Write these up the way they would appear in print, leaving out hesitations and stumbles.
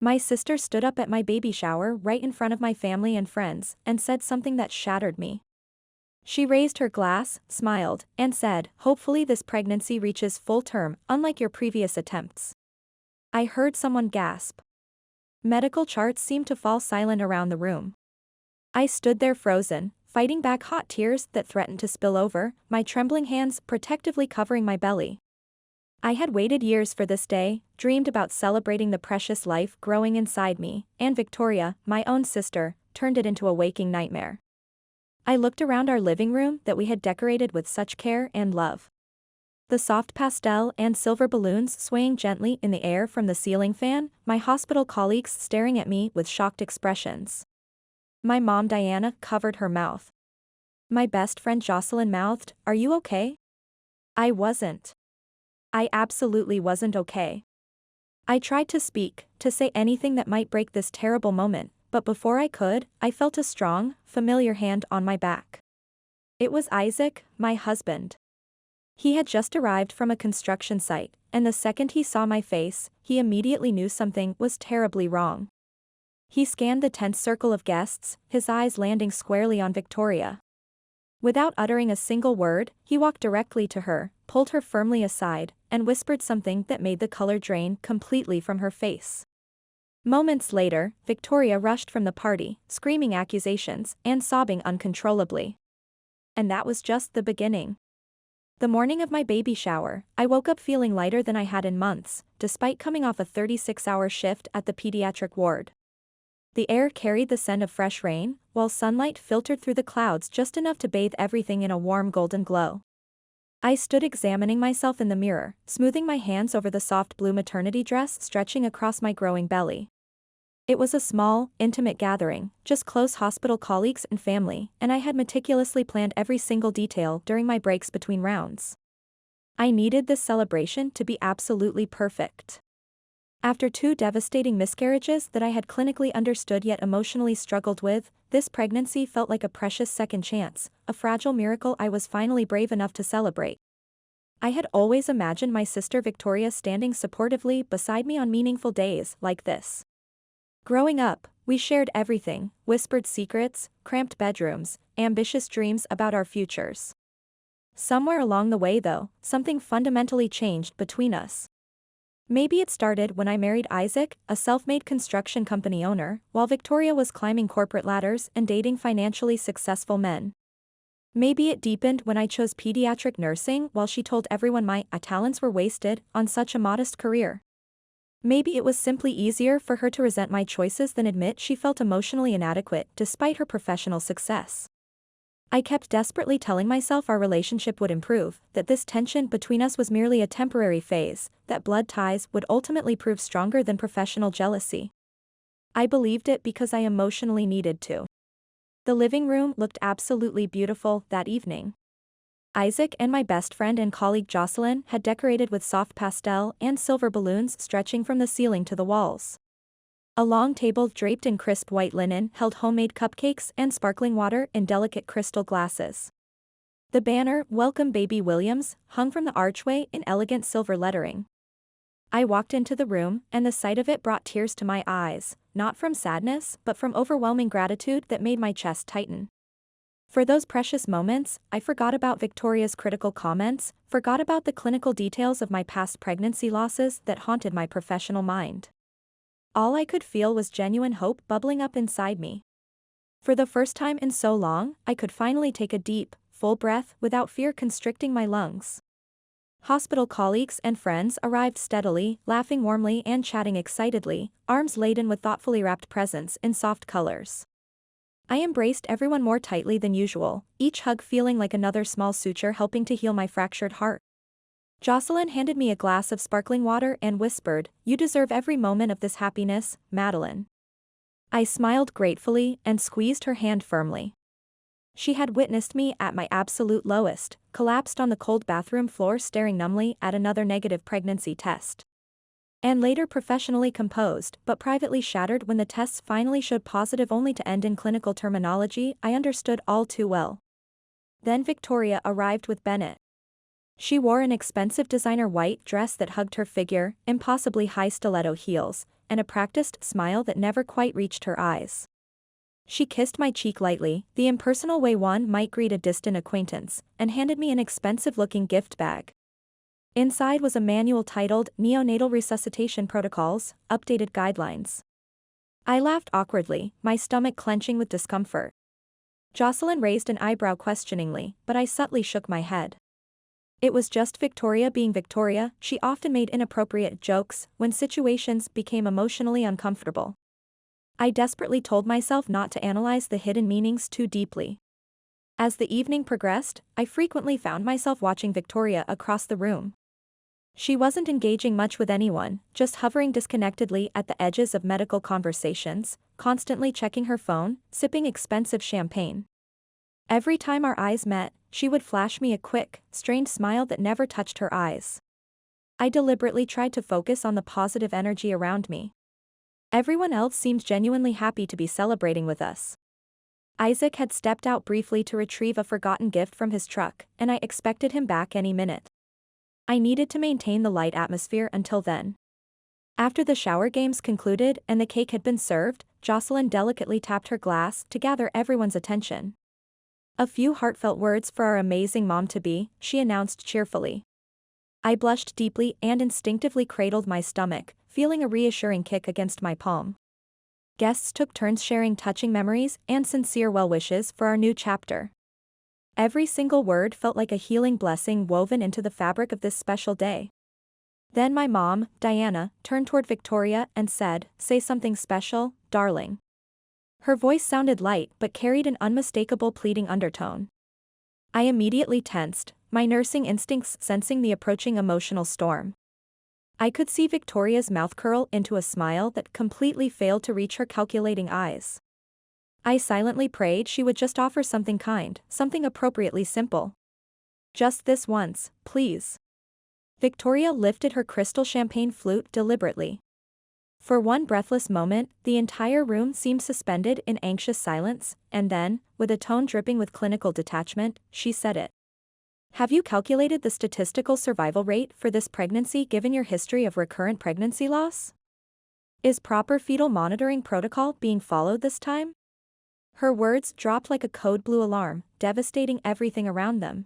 My sister stood up at my baby shower right in front of my family and friends and said something that shattered me. She raised her glass, smiled, and said, "Hopefully this pregnancy reaches full term, unlike your previous attempts." I heard someone gasp. Medical charts seemed to fall silent around the room. I stood there frozen, fighting back hot tears that threatened to spill over, my trembling hands protectively covering my belly. I had waited years for this day, dreamed about celebrating the precious life growing inside me, and Victoria, my own sister, turned it into a waking nightmare. I looked around our living room that we had decorated with such care and love. The soft pastel and silver balloons swaying gently in the air from the ceiling fan, my hospital colleagues staring at me with shocked expressions. My mom Diana covered her mouth. My best friend Jocelyn mouthed, "Are you okay?" I wasn't. I absolutely wasn't okay. I tried to speak, to say anything that might break this terrible moment, but before I could, I felt a strong, familiar hand on my back. It was Isaac, my husband. He had just arrived from a construction site, and the second he saw my face, he immediately knew something was terribly wrong. He scanned the tense circle of guests, his eyes landing squarely on Victoria. Without uttering a single word, he walked directly to her, pulled her firmly aside, and whispered something that made the color drain completely from her face. Moments later, Victoria rushed from the party, screaming accusations and sobbing uncontrollably. And that was just the beginning. The morning of my baby shower, I woke up feeling lighter than I had in months, despite coming off a 36-hour shift at the pediatric ward. The air carried the scent of fresh rain, while sunlight filtered through the clouds just enough to bathe everything in a warm golden glow. I stood examining myself in the mirror, smoothing my hands over the soft blue maternity dress stretching across my growing belly. It was a small, intimate gathering, just close hospital colleagues and family, and I had meticulously planned every single detail during my breaks between rounds. I needed this celebration to be absolutely perfect. After 2 devastating miscarriages that I had clinically understood yet emotionally struggled with, this pregnancy felt like a precious second chance, a fragile miracle I was finally brave enough to celebrate. I had always imagined my sister Victoria standing supportively beside me on meaningful days like this. Growing up, we shared everything, whispered secrets, cramped bedrooms, ambitious dreams about our futures. Somewhere along the way though, something fundamentally changed between us. Maybe it started when I married Isaac, a self-made construction company owner, while Victoria was climbing corporate ladders and dating financially successful men. Maybe it deepened when I chose pediatric nursing while she told everyone my talents were wasted on such a modest career. Maybe it was simply easier for her to resent my choices than admit she felt emotionally inadequate despite her professional success. I kept desperately telling myself our relationship would improve, that this tension between us was merely a temporary phase, that blood ties would ultimately prove stronger than professional jealousy. I believed it because I emotionally needed to. The living room looked absolutely beautiful that evening. Isaac and my best friend and colleague Jocelyn had decorated with soft pastel and silver balloons stretching from the ceiling to the walls. A long table draped in crisp white linen held homemade cupcakes and sparkling water in delicate crystal glasses. The banner, "Welcome Baby Williams," hung from the archway in elegant silver lettering. I walked into the room, and the sight of it brought tears to my eyes, not from sadness but from overwhelming gratitude that made my chest tighten. For those precious moments, I forgot about Victoria's critical comments, forgot about the clinical details of my past pregnancy losses that haunted my professional mind. All I could feel was genuine hope bubbling up inside me. For the first time in so long, I could finally take a deep, full breath without fear constricting my lungs. Hospital colleagues and friends arrived steadily, laughing warmly and chatting excitedly, arms laden with thoughtfully wrapped presents in soft colors. I embraced everyone more tightly than usual, each hug feeling like another small suture helping to heal my fractured heart. Jocelyn handed me a glass of sparkling water and whispered, "You deserve every moment of this happiness, Madeline." I smiled gratefully and squeezed her hand firmly. She had witnessed me at my absolute lowest, collapsed on the cold bathroom floor staring numbly at another negative pregnancy test. And later professionally composed but privately shattered when the tests finally showed positive only to end in clinical terminology I understood all too well. Then Victoria arrived with Bennett. She wore an expensive designer white dress that hugged her figure, impossibly high stiletto heels, and a practiced smile that never quite reached her eyes. She kissed my cheek lightly, the impersonal way one might greet a distant acquaintance, and handed me an expensive-looking gift bag. Inside was a manual titled Neonatal Resuscitation Protocols, Updated Guidelines. I laughed awkwardly, my stomach clenching with discomfort. Jocelyn raised an eyebrow questioningly, but I subtly shook my head. It was just Victoria being Victoria. She often made inappropriate jokes when situations became emotionally uncomfortable. I desperately told myself not to analyze the hidden meanings too deeply. As the evening progressed, I frequently found myself watching Victoria across the room. She wasn't engaging much with anyone, just hovering disconnectedly at the edges of medical conversations, constantly checking her phone, sipping expensive champagne. Every time our eyes met, she would flash me a quick, strained smile that never touched her eyes. I deliberately tried to focus on the positive energy around me. Everyone else seemed genuinely happy to be celebrating with us. Isaac had stepped out briefly to retrieve a forgotten gift from his truck, and I expected him back any minute. I needed to maintain the light atmosphere until then. After the shower games concluded and the cake had been served, Jocelyn delicately tapped her glass to gather everyone's attention. "A few heartfelt words for our amazing mom-to-be," she announced cheerfully. I blushed deeply and instinctively cradled my stomach, feeling a reassuring kick against my palm. Guests took turns sharing touching memories and sincere well-wishes for our new chapter. Every single word felt like a healing blessing woven into the fabric of this special day. Then my mom, Diana, turned toward Victoria and said, "Say something special, darling." Her voice sounded light but carried an unmistakable pleading undertone. I immediately tensed, my nursing instincts sensing the approaching emotional storm. I could see Victoria's mouth curl into a smile that completely failed to reach her calculating eyes. I silently prayed she would just offer something kind, something appropriately simple. "Just this once, please." Victoria lifted her crystal champagne flute deliberately. For one breathless moment, the entire room seemed suspended in anxious silence, and then, with a tone dripping with clinical detachment, she said it. "Have you calculated the statistical survival rate for this pregnancy given your history of recurrent pregnancy loss? Is proper fetal monitoring protocol being followed this time?" Her words dropped like a code blue alarm, devastating everything around them.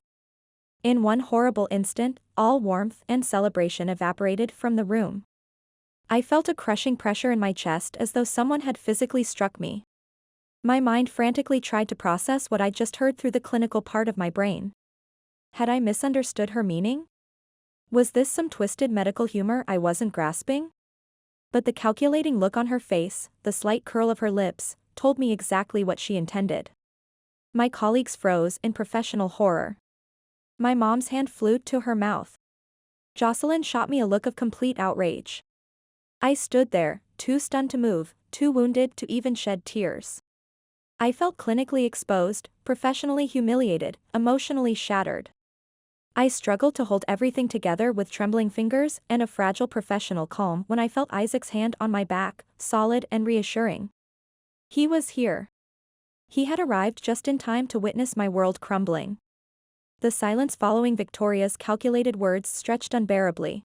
In one horrible instant, all warmth and celebration evaporated from the room. I felt a crushing pressure in my chest as though someone had physically struck me. My mind frantically tried to process what I'd just heard through the clinical part of my brain. Had I misunderstood her meaning? Was this some twisted medical humor I wasn't grasping? But the calculating look on her face, the slight curl of her lips, told me exactly what she intended. My colleagues froze in professional horror. My mom's hand flew to her mouth. Jocelyn shot me a look of complete outrage. I stood there, too stunned to move, too wounded to even shed tears. I felt clinically exposed, professionally humiliated, emotionally shattered. I struggled to hold everything together with trembling fingers and a fragile professional calm when I felt Isaac's hand on my back, solid and reassuring. He was here. He had arrived just in time to witness my world crumbling. The silence following Victoria's calculated words stretched unbearably.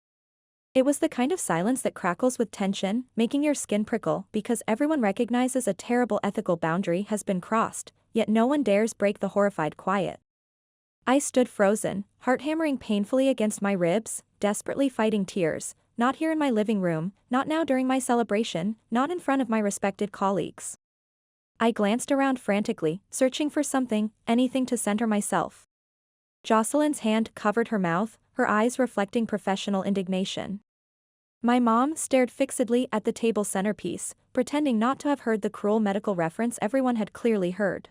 It was the kind of silence that crackles with tension, making your skin prickle because everyone recognizes a terrible ethical boundary has been crossed, yet no one dares break the horrified quiet. I stood frozen, heart hammering painfully against my ribs, desperately fighting tears, not here in my living room, not now during my celebration, not in front of my respected colleagues. I glanced around frantically, searching for something, anything to center myself. Jocelyn's hand covered her mouth, her eyes reflecting professional indignation. My mom stared fixedly at the table centerpiece, pretending not to have heard the cruel medical reference everyone had clearly heard.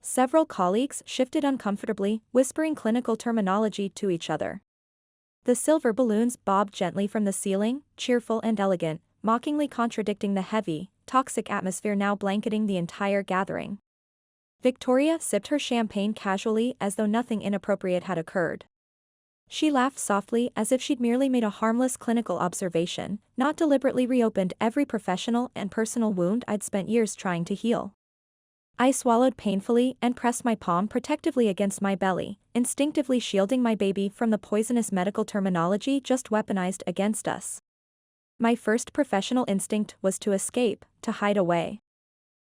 Several colleagues shifted uncomfortably, whispering clinical terminology to each other. The silver balloons bobbed gently from the ceiling, cheerful and elegant, mockingly contradicting the heavy, toxic atmosphere now blanketing the entire gathering. Victoria sipped her champagne casually as though nothing inappropriate had occurred. She laughed softly as if she'd merely made a harmless clinical observation, not deliberately reopened every professional and personal wound I'd spent years trying to heal. I swallowed painfully and pressed my palm protectively against my belly, instinctively shielding my baby from the poisonous medical terminology just weaponized against us. My first professional instinct was to escape, to hide away.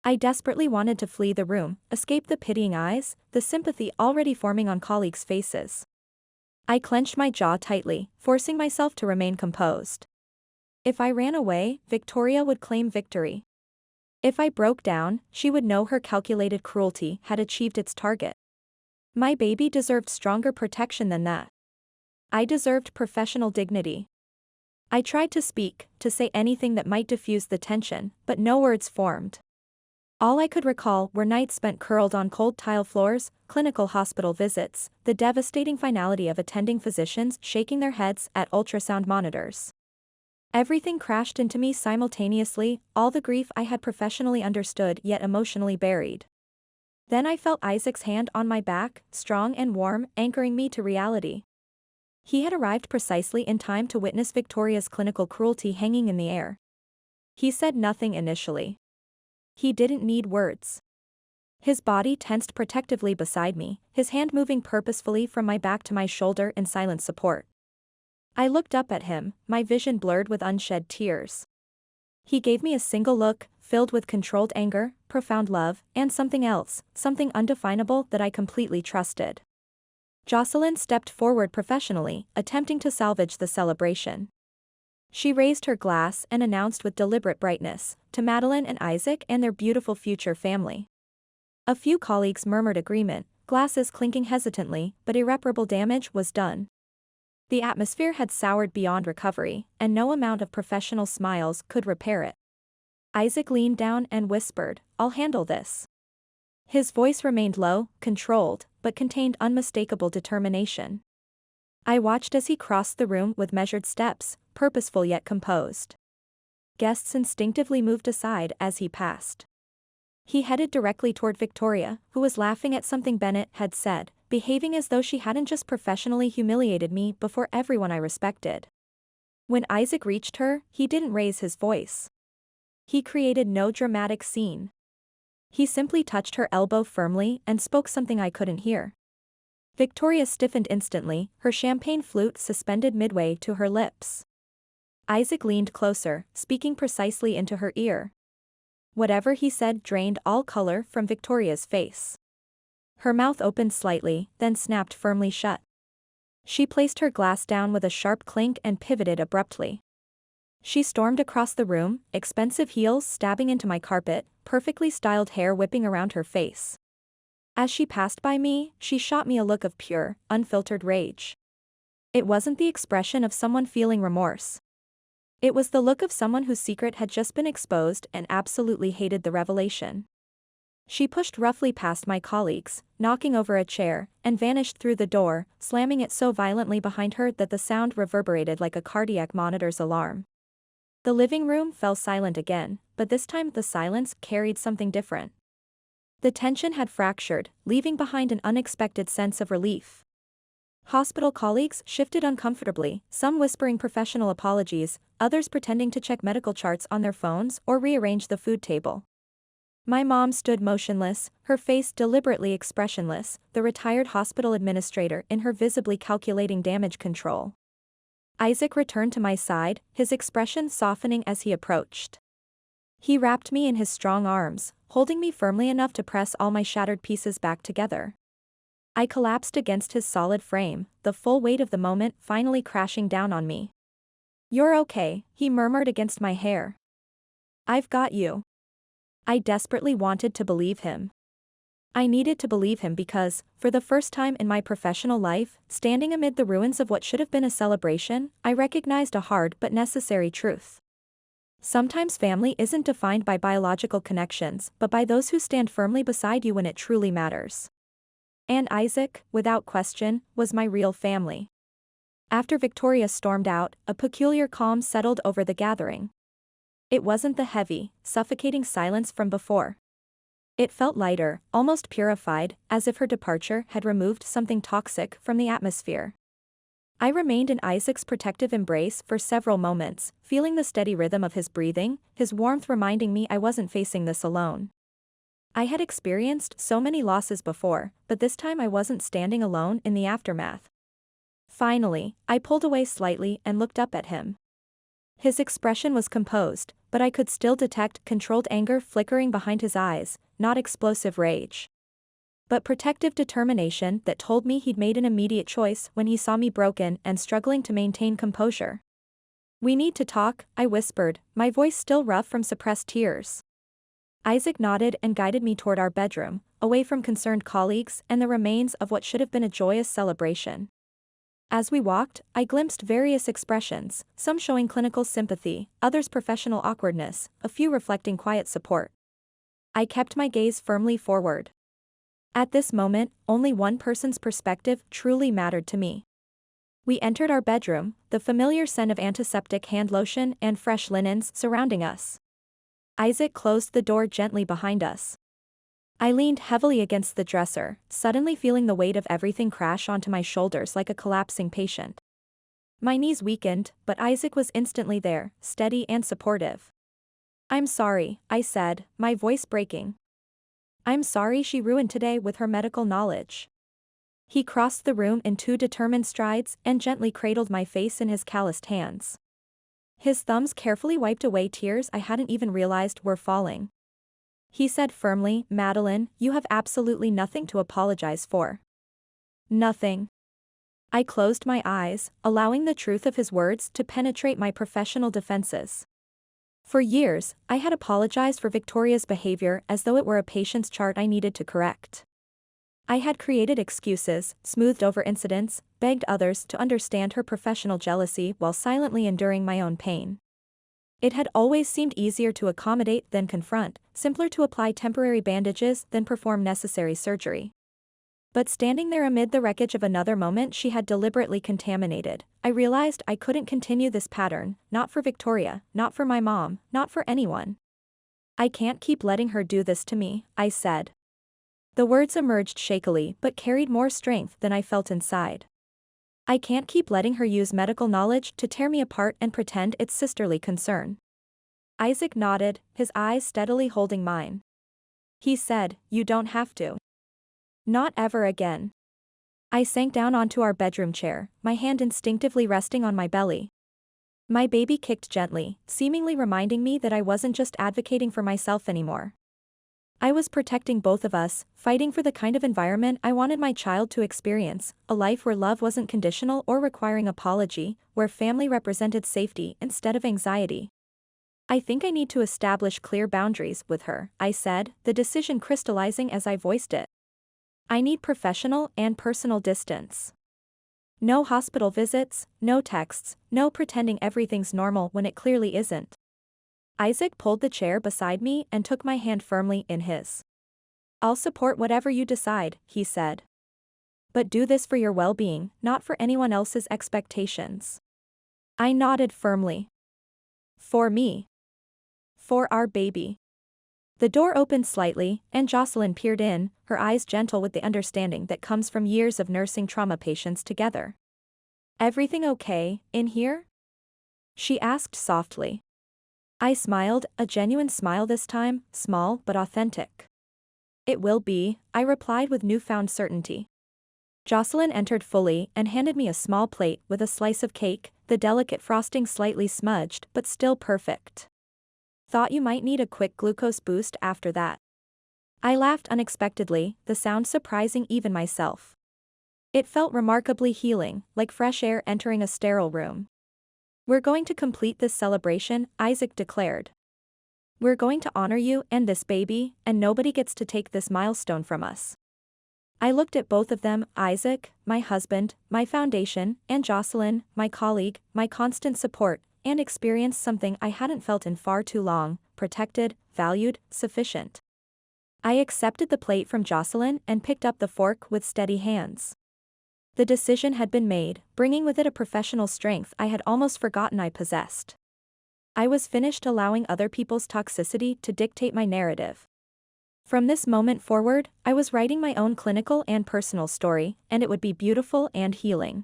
I desperately wanted to flee the room, escape the pitying eyes, the sympathy already forming on colleagues' faces. I clenched my jaw tightly, forcing myself to remain composed. If I ran away, Victoria would claim victory. If I broke down, she would know her calculated cruelty had achieved its target. My baby deserved stronger protection than that. I deserved professional dignity. I tried to speak, to say anything that might diffuse the tension, but no words formed. All I could recall were nights spent curled on cold tile floors, clinical hospital visits, the devastating finality of attending physicians shaking their heads at ultrasound monitors. Everything crashed into me simultaneously, all the grief I had professionally understood yet emotionally buried. Then I felt Isaac's hand on my back, strong and warm, anchoring me to reality. He had arrived precisely in time to witness Victoria's clinical cruelty hanging in the air. He said nothing initially. He didn't need words. His body tensed protectively beside me, his hand moving purposefully from my back to my shoulder in silent support. I looked up at him, my vision blurred with unshed tears. He gave me a single look, filled with controlled anger, profound love, and something else, something undefinable that I completely trusted. Jocelyn stepped forward professionally, attempting to salvage the celebration. She raised her glass and announced with deliberate brightness, "To Madeline and Isaac and their beautiful future family." A few colleagues murmured agreement, glasses clinking hesitantly, but irreparable damage was done. The atmosphere had soured beyond recovery, and no amount of professional smiles could repair it. Isaac leaned down and whispered, "I'll handle this." His voice remained low, controlled, but contained unmistakable determination. I watched as he crossed the room with measured steps, purposeful yet composed. Guests instinctively moved aside as he passed. He headed directly toward Victoria, who was laughing at something Bennett had said, behaving as though she hadn't just professionally humiliated me before everyone I respected. When Isaac reached her, he didn't raise his voice. He created no dramatic scene. He simply touched her elbow firmly and spoke something I couldn't hear. Victoria stiffened instantly, her champagne flute suspended midway to her lips. Isaac leaned closer, speaking precisely into her ear. Whatever he said drained all color from Victoria's face. Her mouth opened slightly, then snapped firmly shut. She placed her glass down with a sharp clink and pivoted abruptly. She stormed across the room, expensive heels stabbing into my carpet, perfectly styled hair whipping around her face. As she passed by me, she shot me a look of pure, unfiltered rage. It wasn't the expression of someone feeling remorse. It was the look of someone whose secret had just been exposed and absolutely hated the revelation. She pushed roughly past my colleagues, knocking over a chair, and vanished through the door, slamming it so violently behind her that the sound reverberated like a cardiac monitor's alarm. The living room fell silent again, but this time the silence carried something different. The tension had fractured, leaving behind an unexpected sense of relief. Hospital colleagues shifted uncomfortably, some whispering professional apologies, others pretending to check medical charts on their phones or rearrange the food table. My mom stood motionless, her face deliberately expressionless, the retired hospital administrator in her visibly calculating damage control. Isaac returned to my side, his expression softening as he approached. He wrapped me in his strong arms, holding me firmly enough to press all my shattered pieces back together. I collapsed against his solid frame, the full weight of the moment finally crashing down on me. "You're okay," he murmured against my hair. "I've got you." I desperately wanted to believe him. I needed to believe him because, for the first time in my professional life, standing amid the ruins of what should have been a celebration, I recognized a hard but necessary truth. Sometimes family isn't defined by biological connections, but by those who stand firmly beside you when it truly matters. And Isaac, without question, was my real family. After Victoria stormed out, a peculiar calm settled over the gathering. It wasn't the heavy, suffocating silence from before. It felt lighter, almost purified, as if her departure had removed something toxic from the atmosphere. I remained in Isaac's protective embrace for several moments, feeling the steady rhythm of his breathing, his warmth reminding me I wasn't facing this alone. I had experienced so many losses before, but this time I wasn't standing alone in the aftermath. Finally, I pulled away slightly and looked up at him. His expression was composed, but I could still detect controlled anger flickering behind his eyes, not explosive rage, but protective determination that told me he'd made an immediate choice when he saw me broken and struggling to maintain composure. "We need to talk," I whispered, my voice still rough from suppressed tears. Isaac nodded and guided me toward our bedroom, away from concerned colleagues and the remains of what should have been a joyous celebration. As we walked, I glimpsed various expressions, some showing clinical sympathy, others professional awkwardness, a few reflecting quiet support. I kept my gaze firmly forward. At this moment, only one person's perspective truly mattered to me. We entered our bedroom, the familiar scent of antiseptic hand lotion and fresh linens surrounding us. Isaac closed the door gently behind us. I leaned heavily against the dresser, suddenly feeling the weight of everything crash onto my shoulders like a collapsing patient. My knees weakened, but Isaac was instantly there, steady and supportive. "I'm sorry," I said, my voice breaking. "I'm sorry she ruined today with her medical knowledge." He crossed the room in 2 determined strides and gently cradled my face in his calloused hands. His thumbs carefully wiped away tears I hadn't even realized were falling. He said firmly, "Madeline, you have absolutely nothing to apologize for." Nothing. I closed my eyes, allowing the truth of his words to penetrate my professional defenses. For years, I had apologized for Victoria's behavior as though it were a patient's chart I needed to correct. I had created excuses, smoothed over incidents, begged others to understand her professional jealousy while silently enduring my own pain. It had always seemed easier to accommodate than confront, simpler to apply temporary bandages than perform necessary surgery. But standing there amid the wreckage of another moment she had deliberately contaminated, I realized I couldn't continue this pattern, not for Victoria, not for my mom, not for anyone. "I can't keep letting her do this to me," I said. The words emerged shakily but carried more strength than I felt inside. "I can't keep letting her use medical knowledge to tear me apart and pretend it's sisterly concern." Isaac nodded, his eyes steadily holding mine. He said, "You don't have to. Not ever again." I sank down onto our bedroom chair, my hand instinctively resting on my belly. My baby kicked gently, seemingly reminding me that I wasn't just advocating for myself anymore. I was protecting both of us, fighting for the kind of environment I wanted my child to experience, a life where love wasn't conditional or requiring apology, where family represented safety instead of anxiety. "I think I need to establish clear boundaries with her," I said, the decision crystallizing as I voiced it. "I need professional and personal distance. No hospital visits, no texts, no pretending everything's normal when it clearly isn't." Isaac pulled the chair beside me and took my hand firmly in his. "I'll support whatever you decide," he said. "But do this for your well-being, not for anyone else's expectations." I nodded firmly. "For me. For our baby." The door opened slightly, and Jocelyn peered in, her eyes gentle with the understanding that comes from years of nursing trauma patients together. "Everything okay, in here?" she asked softly. I smiled, a genuine smile this time, small but authentic. "It will be," I replied with newfound certainty. Jocelyn entered fully and handed me a small plate with a slice of cake, the delicate frosting slightly smudged but still perfect. "Thought you might need a quick glucose boost after that." I laughed unexpectedly, the sound surprising even myself. It felt remarkably healing, like fresh air entering a sterile room. "We're going to complete this celebration," Isaac declared. "We're going to honor you and this baby, and nobody gets to take this milestone from us." I looked at both of them, Isaac, my husband, my foundation, and Jocelyn, my colleague, my constant support, and experienced something I hadn't felt in far too long: protected, valued, sufficient. I accepted the plate from Jocelyn and picked up the fork with steady hands. The decision had been made, bringing with it a professional strength I had almost forgotten I possessed. I was finished allowing other people's toxicity to dictate my narrative. From this moment forward, I was writing my own clinical and personal story, and it would be beautiful and healing.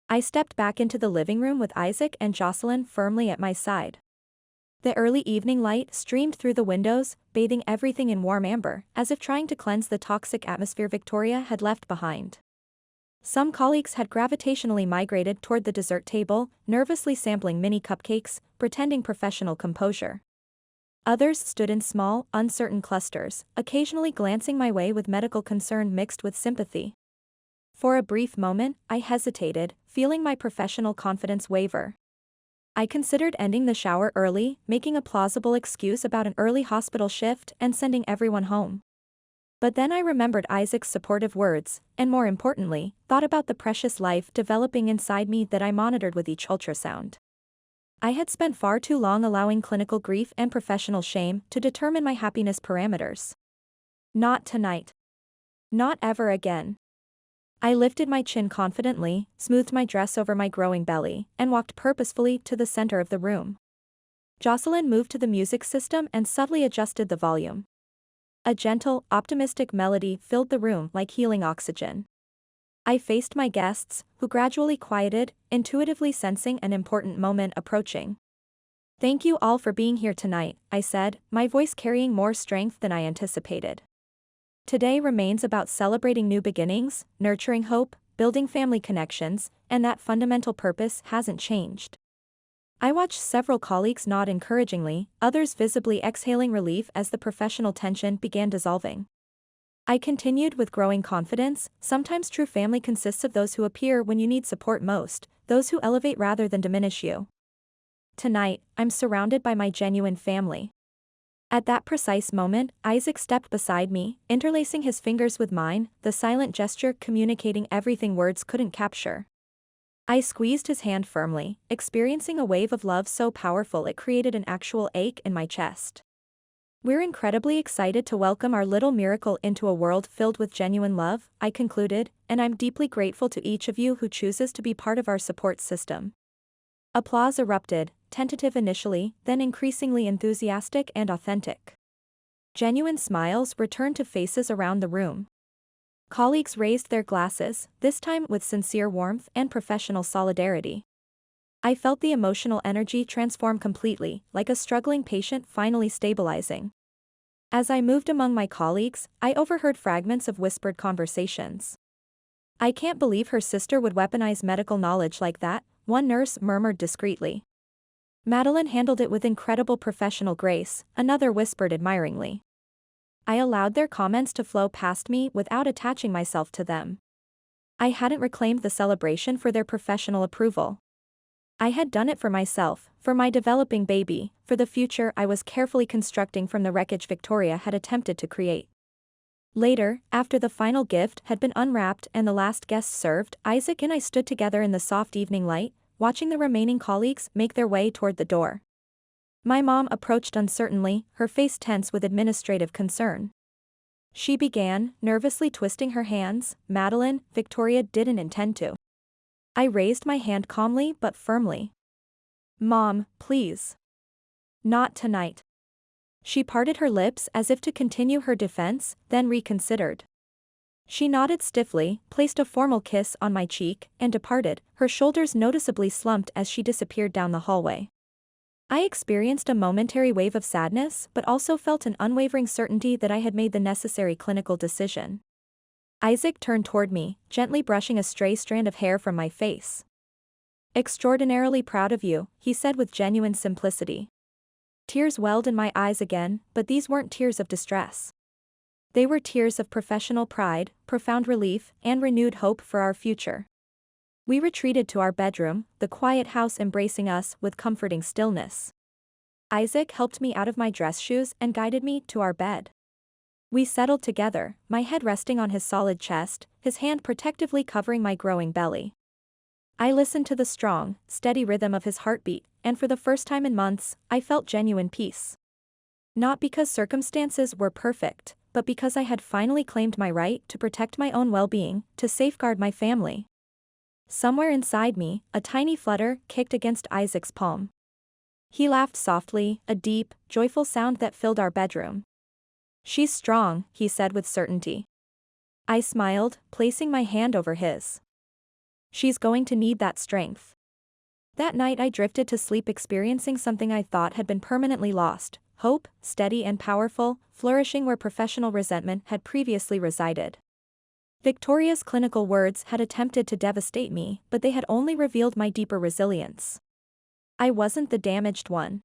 I stepped back into the living room with Isaac and Jocelyn firmly at my side. The early evening light streamed through the windows, bathing everything in warm amber, as if trying to cleanse the toxic atmosphere Victoria had left behind. Some colleagues had gravitationally migrated toward the dessert table, nervously sampling mini cupcakes, pretending professional composure. Others stood in small, uncertain clusters, occasionally glancing my way with medical concern mixed with sympathy. For a brief moment, I hesitated, feeling my professional confidence waver. I considered ending the shower early, making a plausible excuse about an early hospital shift, and sending everyone home. But then I remembered Isaac's supportive words, and more importantly, thought about the precious life developing inside me that I monitored with each ultrasound. I had spent far too long allowing clinical grief and professional shame to determine my happiness parameters. Not tonight. Not ever again. I lifted my chin confidently, smoothed my dress over my growing belly, and walked purposefully to the center of the room. Jocelyn moved to the music system and subtly adjusted the volume. A gentle, optimistic melody filled the room like healing oxygen. I faced my guests, who gradually quieted, intuitively sensing an important moment approaching. "Thank you all for being here tonight," I said, my voice carrying more strength than I anticipated. "Today remains about celebrating new beginnings, nurturing hope, building family connections, and that fundamental purpose hasn't changed." I watched several colleagues nod encouragingly, others visibly exhaling relief as the professional tension began dissolving. I continued with growing confidence. Sometimes true family consists of those who appear when you need support most, those who elevate rather than diminish you. Tonight, I'm surrounded by my genuine family. At that precise moment, Isaac stepped beside me, interlacing his fingers with mine, the silent gesture communicating everything words couldn't capture. I squeezed his hand firmly, experiencing a wave of love so powerful it created an actual ache in my chest. "We're incredibly excited to welcome our little miracle into a world filled with genuine love," I concluded, "and I'm deeply grateful to each of you who chooses to be part of our support system." Applause erupted, tentative initially, then increasingly enthusiastic and authentic. Genuine smiles returned to faces around the room. Colleagues raised their glasses, this time with sincere warmth and professional solidarity. I felt the emotional energy transform completely, like a struggling patient finally stabilizing. As I moved among my colleagues, I overheard fragments of whispered conversations. "I can't believe her sister would weaponize medical knowledge like that," one nurse murmured discreetly. "Madeline handled it with incredible professional grace," another whispered admiringly. I allowed their comments to flow past me without attaching myself to them. I hadn't reclaimed the celebration for their professional approval. I had done it for myself, for my developing baby, for the future I was carefully constructing from the wreckage Victoria had attempted to create. Later, after the final gift had been unwrapped and the last guest served, Isaac and I stood together in the soft evening light, watching the remaining colleagues make their way toward the door. My mom approached uncertainly, her face tense with administrative concern. She began, nervously twisting her hands. "Madeline, Victoria didn't intend to." I raised my hand calmly but firmly. "Mom, please. Not tonight." She parted her lips as if to continue her defense, then reconsidered. She nodded stiffly, placed a formal kiss on my cheek, and departed, her shoulders noticeably slumped as she disappeared down the hallway. I experienced a momentary wave of sadness but also felt an unwavering certainty that I had made the necessary clinical decision. Isaac turned toward me, gently brushing a stray strand of hair from my face. "Extraordinarily proud of you," he said with genuine simplicity. Tears welled in my eyes again, but these weren't tears of distress. They were tears of professional pride, profound relief, and renewed hope for our future. We retreated to our bedroom, the quiet house embracing us with comforting stillness. Isaac helped me out of my dress shoes and guided me to our bed. We settled together, my head resting on his solid chest, his hand protectively covering my growing belly. I listened to the strong, steady rhythm of his heartbeat, and for the first time in months, I felt genuine peace. Not because circumstances were perfect, but because I had finally claimed my right to protect my own well-being, to safeguard my family. Somewhere inside me, a tiny flutter kicked against Isaac's palm. He laughed softly, a deep, joyful sound that filled our bedroom. "She's strong," he said with certainty. I smiled, placing my hand over his. "She's going to need that strength." That night I drifted to sleep experiencing something I thought had been permanently lost: hope, steady and powerful, flourishing where professional resentment had previously resided. Victoria's clinical words had attempted to devastate me, but they had only revealed my deeper resilience. I wasn't the damaged one.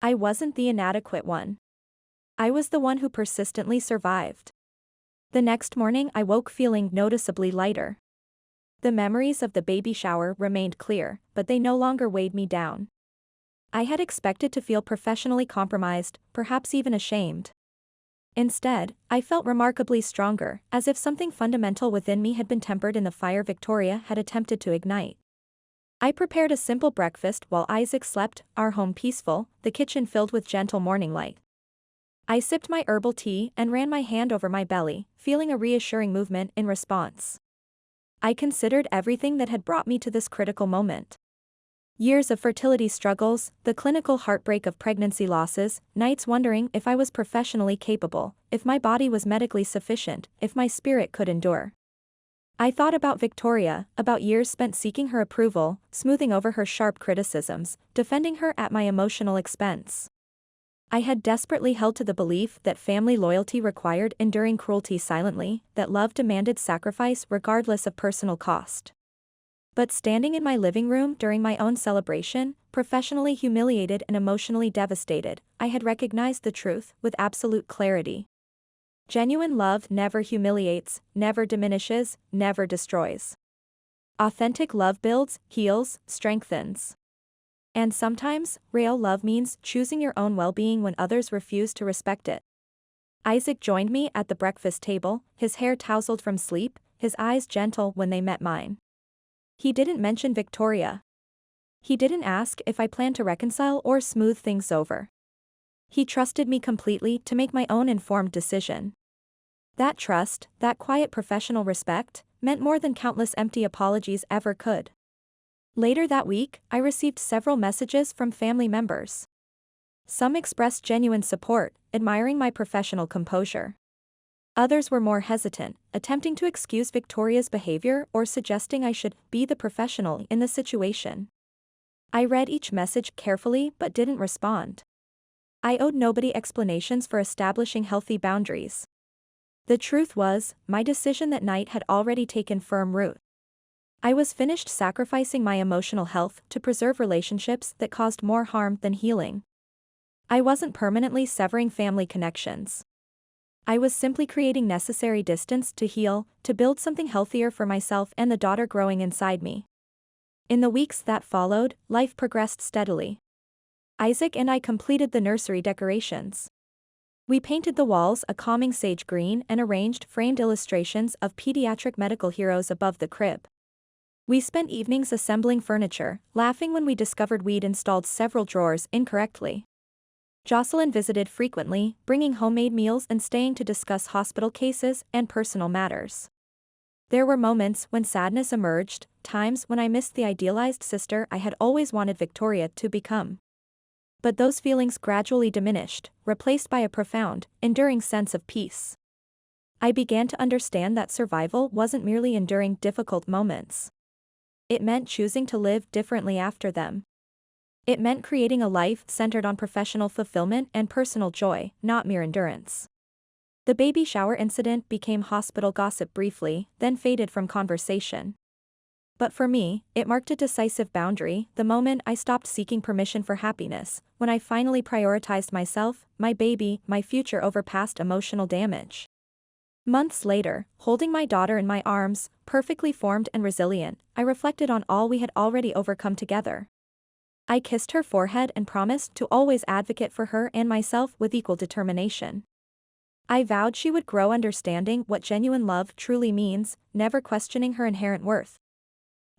I wasn't the inadequate one. I was the one who persistently survived. The next morning I woke feeling noticeably lighter. The memories of the baby shower remained clear, but they no longer weighed me down. I had expected to feel professionally compromised, perhaps even ashamed. Instead, I felt remarkably stronger, as if something fundamental within me had been tempered in the fire Victoria had attempted to ignite. I prepared a simple breakfast while Isaac slept, our home peaceful, the kitchen filled with gentle morning light. I sipped my herbal tea and ran my hand over my belly, feeling a reassuring movement in response. I considered everything that had brought me to this critical moment. Years of fertility struggles, the clinical heartbreak of pregnancy losses, nights wondering if I was professionally capable, if my body was medically sufficient, if my spirit could endure. I thought about Victoria, about years spent seeking her approval, smoothing over her sharp criticisms, defending her at my emotional expense. I had desperately held to the belief that family loyalty required enduring cruelty silently, that love demanded sacrifice regardless of personal cost. But standing in my living room during my own celebration, professionally humiliated and emotionally devastated, I had recognized the truth with absolute clarity. Genuine love never humiliates, never diminishes, never destroys. Authentic love builds, heals, strengthens. And sometimes, real love means choosing your own well-being when others refuse to respect it. Isaac joined me at the breakfast table, his hair tousled from sleep, his eyes gentle when they met mine. He didn't mention Victoria. He didn't ask if I planned to reconcile or smooth things over. He trusted me completely to make my own informed decision. That trust, that quiet professional respect, meant more than countless empty apologies ever could. Later that week, I received several messages from family members. Some expressed genuine support, admiring my professional composure. Others were more hesitant, attempting to excuse Victoria's behavior or suggesting I should be the professional in the situation. I read each message carefully but didn't respond. I owed nobody explanations for establishing healthy boundaries. The truth was, my decision that night had already taken firm root. I was finished sacrificing my emotional health to preserve relationships that caused more harm than healing. I wasn't permanently severing family connections. I was simply creating necessary distance to heal, to build something healthier for myself and the daughter growing inside me. In the weeks that followed, life progressed steadily. Isaac and I completed the nursery decorations. We painted the walls a calming sage green and arranged framed illustrations of pediatric medical heroes above the crib. We spent evenings assembling furniture, laughing when we discovered we'd installed several drawers incorrectly. Jocelyn visited frequently, bringing homemade meals and staying to discuss hospital cases and personal matters. There were moments when sadness emerged, times when I missed the idealized sister I had always wanted Victoria to become. But those feelings gradually diminished, replaced by a profound, enduring sense of peace. I began to understand that survival wasn't merely enduring difficult moments. It meant choosing to live differently after them. It meant creating a life centered on professional fulfillment and personal joy, not mere endurance. The baby shower incident became hospital gossip briefly, then faded from conversation. But for me, it marked a decisive boundary, the moment I stopped seeking permission for happiness, when I finally prioritized myself, my baby, my future over past emotional damage. Months later, holding my daughter in my arms, perfectly formed and resilient, I reflected on all we had already overcome together. I kissed her forehead and promised to always advocate for her and myself with equal determination. I vowed she would grow understanding what genuine love truly means, never questioning her inherent worth.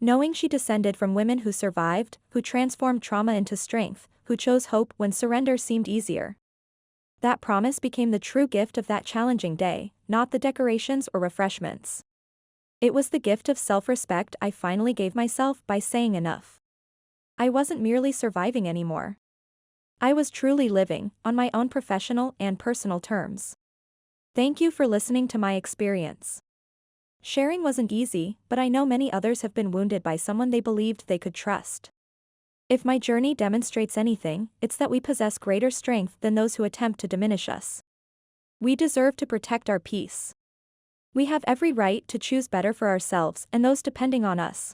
Knowing she descended from women who survived, who transformed trauma into strength, who chose hope when surrender seemed easier. That promise became the true gift of that challenging day, not the decorations or refreshments. It was the gift of self-respect I finally gave myself by saying enough. I wasn't merely surviving anymore. I was truly living, on my own professional and personal terms. Thank you for listening to my experience. Sharing wasn't easy, but I know many others have been wounded by someone they believed they could trust. If my journey demonstrates anything, it's that we possess greater strength than those who attempt to diminish us. We deserve to protect our peace. We have every right to choose better for ourselves and those depending on us.